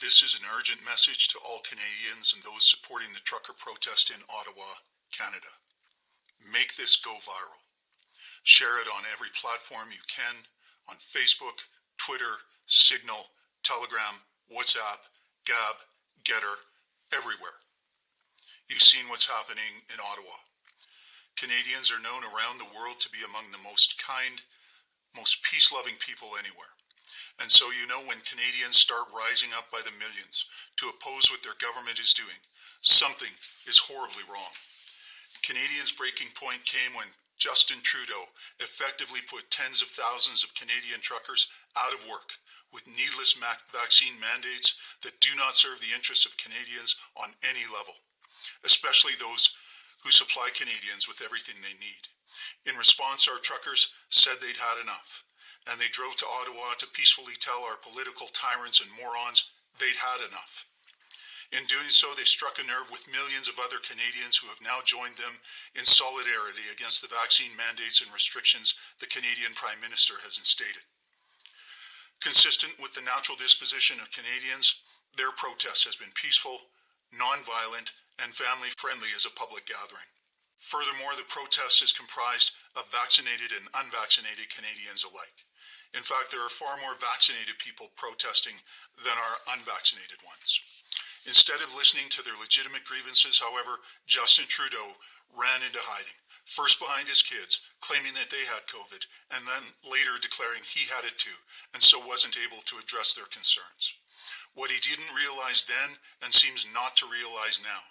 This is an urgent message to all Canadians and those supporting the trucker protest in Ottawa, Canada. Make this go viral. Share it on every platform you can, on Facebook, Twitter, Signal, Telegram, WhatsApp, Gab, Getter, everywhere. You've seen what's happening in Ottawa. Canadians are known around the world to be among the most kind, most peace-loving people anywhere. And so you know when Canadians start rising up by the millions to oppose what their government is doing, something is horribly wrong. Canadians' breaking point came when Justin Trudeau effectively put tens of thousands of Canadian truckers out of work with needless vaccine mandates that do not serve the interests of Canadians on any level, especially those who supply Canadians with everything they need. In response, our truckers said they'd had enough, and they drove to Ottawa to peacefully tell our political tyrants and morons they'd had enough. In doing so, they struck a nerve with millions of other Canadians who have now joined them in solidarity against the vaccine mandates and restrictions the Canadian Prime Minister has instated. Consistent with the natural disposition of Canadians, their protest has been peaceful, non-violent, and family-friendly as a public gathering. Furthermore, the protest is comprised of vaccinated and unvaccinated Canadians alike. In fact, there are far more vaccinated people protesting than are unvaccinated ones. Instead of listening to their legitimate grievances, however, Justin Trudeau ran into hiding, first behind his kids, claiming that they had COVID, and then later declaring he had it too, and so wasn't able to address their concerns. What he didn't realize then, and seems not to realize now,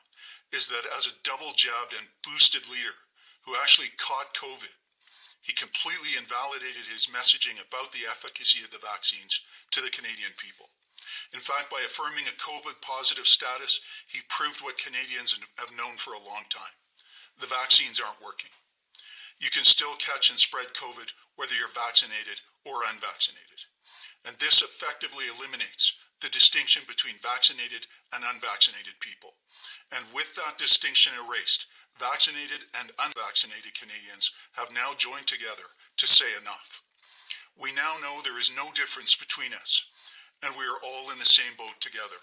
is that as a double-jabbed and boosted leader who actually caught COVID, he completely invalidated his messaging about the efficacy of the vaccines to the Canadian people. In fact, by affirming a COVID-positive status, he proved what Canadians have known for a long time. The vaccines aren't working. You can still catch and spread COVID whether you're vaccinated or unvaccinated. And this effectively eliminates the distinction between vaccinated and unvaccinated people. And with that distinction erased, vaccinated and unvaccinated Canadians have now joined together to say enough. We now know there is no difference between us, and we are all in the same boat together.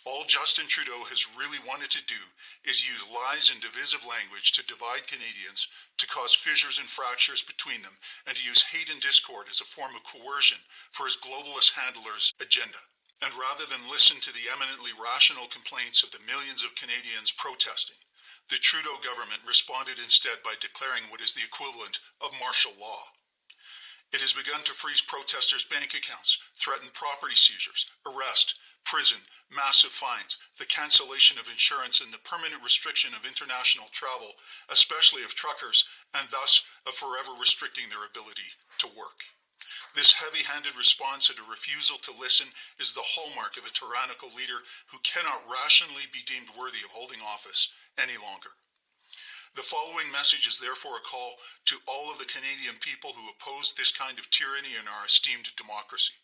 All Justin Trudeau has really wanted to do is use lies and divisive language to divide Canadians, to cause fissures and fractures between them, and to use hate and discord as a form of coercion for his globalist handler's agenda. And rather than listen to the eminently rational complaints of the millions of Canadians protesting, the Trudeau government responded instead by declaring what is the equivalent of martial law. It has begun to freeze protesters' bank accounts, threaten property seizures, arrest, prison, massive fines, the cancellation of insurance, and the permanent restriction of international travel, especially of truckers, and thus of forever restricting their ability to work. This heavy-handed response and a refusal to listen is the hallmark of a tyrannical leader who cannot rationally be deemed worthy of holding office any longer. The following message is therefore a call to all of the Canadian people who oppose this kind of tyranny in our esteemed democracy,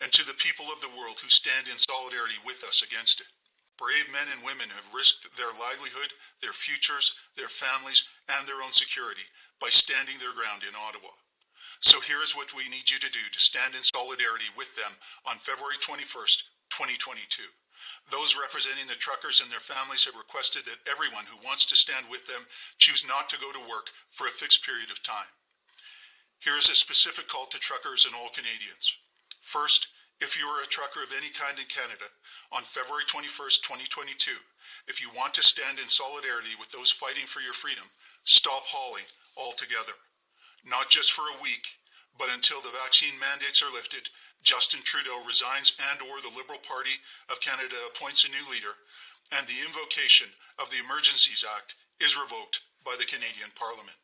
and to the people of the world who stand in solidarity with us against it. Brave men and women have risked their livelihood, their futures, their families, and their own security by standing their ground in Ottawa. So here is what we need you to do to stand in solidarity with them on February 21st, 2022. Those representing the truckers and their families have requested that everyone who wants to stand with them choose not to go to work for a fixed period of time. Here is a specific call to truckers and all Canadians. First, if you are a trucker of any kind in Canada, on February 21st, 2022, if you want to stand in solidarity with those fighting for your freedom, stop hauling altogether. Not just for a week, but until the vaccine mandates are lifted, Justin Trudeau resigns and/or the Liberal Party of Canada appoints a new leader, and the invocation of the Emergencies Act is revoked by the Canadian Parliament.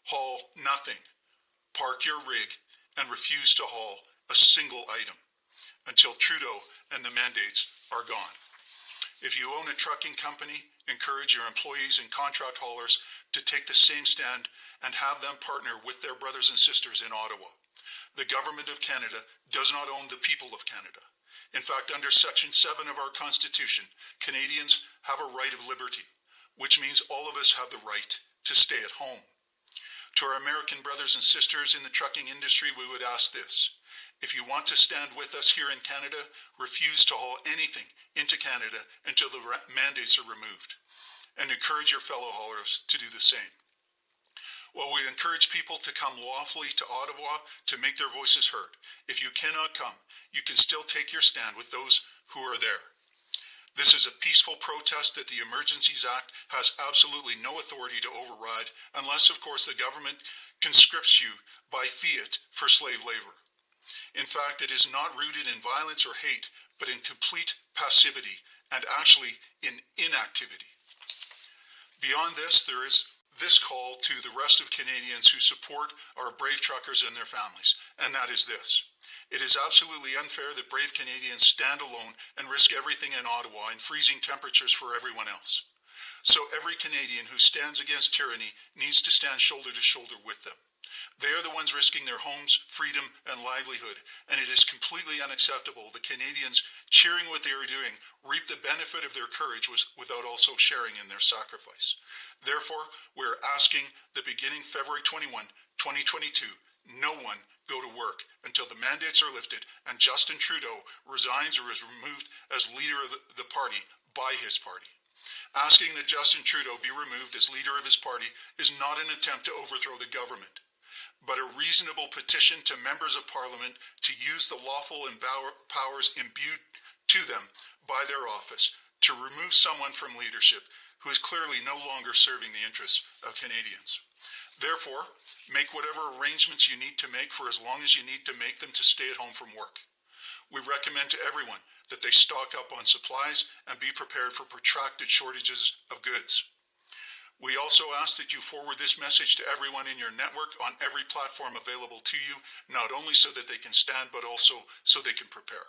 Haul nothing. Park your rig and refuse to haul a single item until Trudeau and the mandates are gone. If you own a trucking company, encourage your employees and contract haulers to take the same stand and have them partner with their brothers and sisters in Ottawa. The Government of Canada does not own the people of Canada. In fact, under Section 7 of our Constitution, Canadians have a right of liberty, which means all of us have the right to stay at home. To our American brothers and sisters in the trucking industry, we would ask this. If you want to stand with us here in Canada, refuse to haul anything into Canada until the mandates are removed, and encourage your fellow haulers to do the same. While we encourage people to come lawfully to Ottawa to make their voices heard, if you cannot come, you can still take your stand with those who are there. This is a peaceful protest that the Emergencies Act has absolutely no authority to override, unless, of course, the government conscripts you by fiat for slave labor. In fact, it is not rooted in violence or hate, but in complete passivity and actually in inactivity. Beyond this, there is this call to the rest of Canadians who support our brave truckers and their families, and that is this. It is absolutely unfair that brave Canadians stand alone and risk everything in Ottawa in freezing temperatures for everyone else. So every Canadian who stands against tyranny needs to stand shoulder to shoulder with them. They are the ones risking their homes, freedom, and livelihood, and it is completely unacceptable that Canadians cheering what they are doing reap the benefit of their courage without also sharing in their sacrifice. Therefore, we are asking that beginning February 21, 2022, no one go to work until the mandates are lifted and Justin Trudeau resigns or is removed as leader of the party by his party. Asking that Justin Trudeau be removed as leader of his party is not an attempt to overthrow the government, but a reasonable petition to members of Parliament to use the lawful powers imbued to them by their office to remove someone from leadership who is clearly no longer serving the interests of Canadians. Therefore, make whatever arrangements you need to make for as long as you need to make them to stay at home from work. We recommend to everyone that they stock up on supplies and be prepared for protracted shortages of goods. We also ask that you forward this message to everyone in your network on every platform available to you, not only so that they can stand, but also so they can prepare.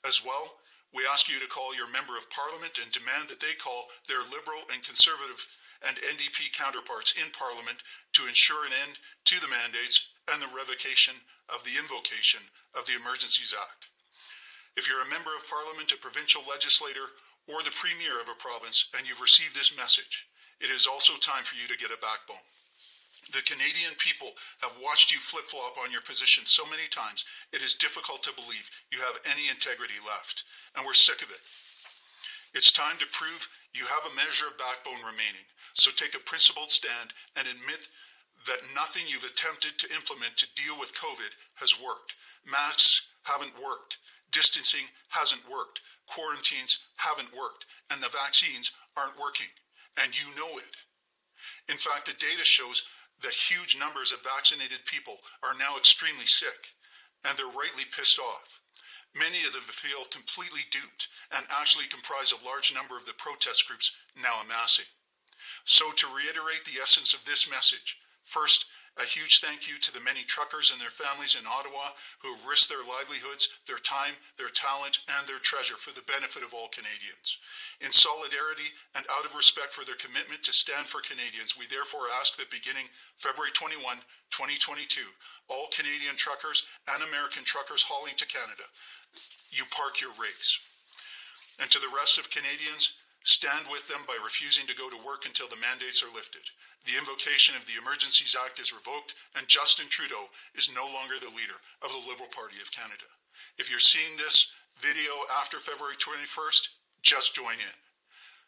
As well, we ask you to call your Member of Parliament and demand that they call their Liberal and Conservative and NDP counterparts in Parliament to ensure an end to the mandates and the revocation of the invocation of the Emergencies Act. If you're a Member of Parliament, a provincial legislator, or the Premier of a province, and you've received this message, it is also time for you to get a backbone. The Canadian people have watched you flip-flop on your position so many times, it is difficult to believe you have any integrity left, and we're sick of it. It's time to prove you have a measure of backbone remaining, so take a principled stand and admit that nothing you've attempted to implement to deal with COVID has worked. Masks haven't worked, distancing hasn't worked, quarantines haven't worked, and the vaccines aren't working. And you know it. In fact, the data shows that huge numbers of vaccinated people are now extremely sick, and they're rightly pissed off. Many of them feel completely duped and actually comprise a large number of the protest groups now amassing. So to reiterate the essence of this message, first, a huge thank you to the many truckers and their families in Ottawa who have risked their livelihoods, their time, their talent, and their treasure for the benefit of all Canadians. In solidarity and out of respect for their commitment to stand for Canadians, we therefore ask that beginning February 21, 2022, all Canadian truckers and American truckers hauling to Canada, you park your rigs. And to the rest of Canadians, stand with them by refusing to go to work until the mandates are lifted. The invocation of the Emergencies Act is revoked, and Justin Trudeau is no longer the leader of the Liberal Party of Canada. If you're seeing this video after February 21st, just join in.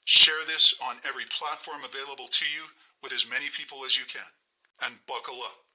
Share this on every platform available to you with as many people as you can, and buckle up.